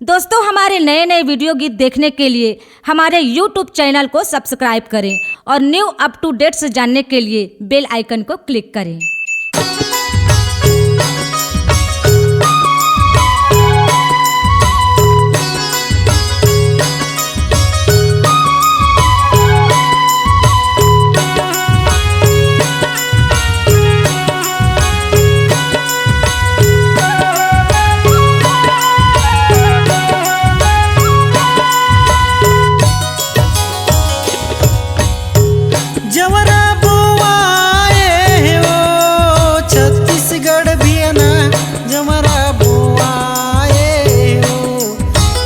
दोस्तों, हमारे नए नए वीडियो गीत देखने के लिए हमारे YouTube चैनल को सब्सक्राइब करें और न्यू अप टू डेट्स जानने के लिए बेल आइकन को क्लिक करें। जवरा बुआए हो छत्तीसगढ़ भियना, जवरा बुआए हो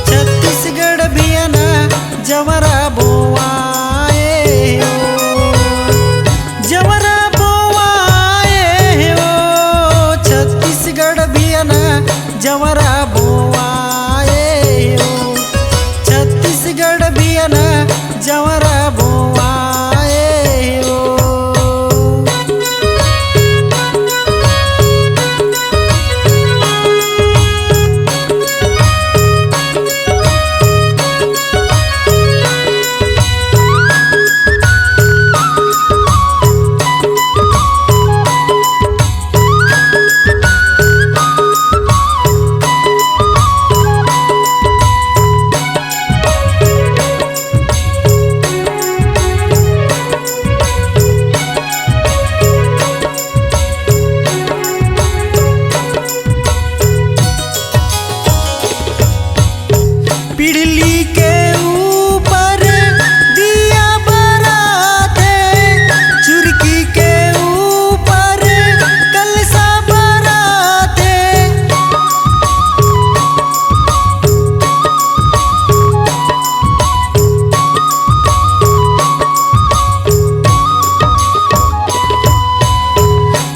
छत्तीसगढ़ भियना, जवरा बुआए हो जवरा बुआए हो छत्तीसगढ़ भियना, जवरा बुआए हो छत्तीसगढ़ भियना, जवरा बुआए हो। पिड़ली के ऊपर दिया बराते, चुरकी के ऊपर कलसा बराते,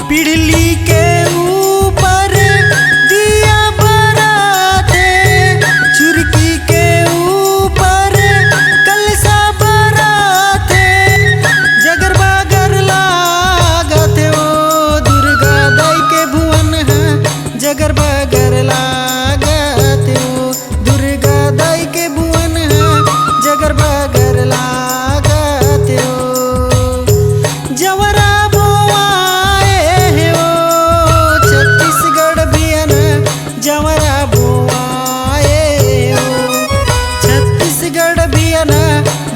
पिड़ली के ऊपर दिया बराते, चुरकी के ऊपर कलसा बराते, जगर बागर लागते हो दुर्गा दाई के भुवन है, जगर बागर लागते हो दुर्गा दाई के भुवन है, जगर बागर लागते हो। जवरा बुआए हो छत्तीसगढ़ भियना, जवरा बुआए हो छत्तीसगढ़ भियना,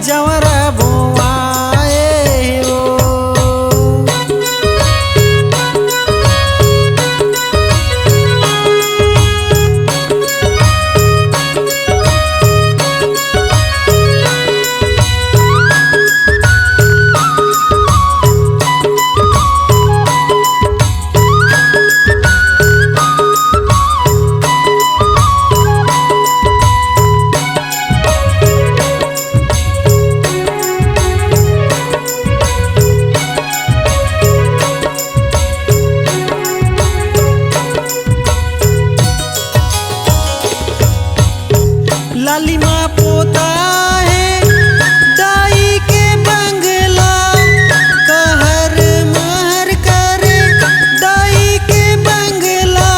जवरा बुआए हो। लाली माँ पोता है दाई के बंगला, कहर महर करे दाई के बंगला,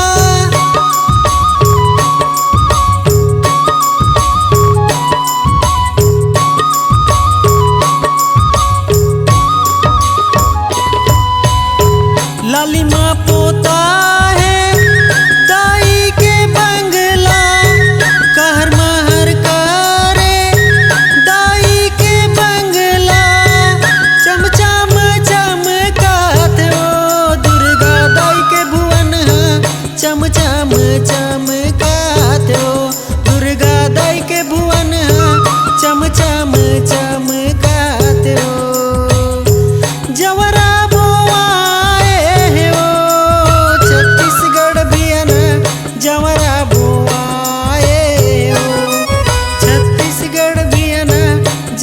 लाली माँ पोता है दाई के बंगला, कहर महर करे दाई के बंगला, चमचम चमकाते हो दुर्गा दाई के भुवन है, चमचम चमकाते हो दुर्गा दाई के भुवन है, चमचम चमकाते हो। जवरा बुआए हो छत्तीसगढ़ भियना, जवरा बुआए हो छत्तीसगढ़ भियना,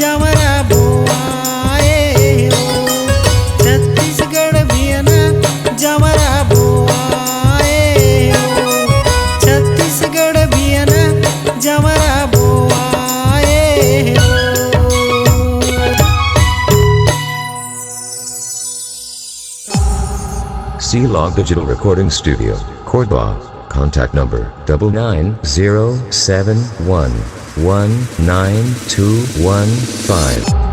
जवरा बुआए हो छत्तीसगढ़ भियना, जवरा बुआए हो छत्तीसगढ़ भियना, जवरा बुआए हो। C Log Digital Recording Studio, Cordoba, Contact number 9907119215.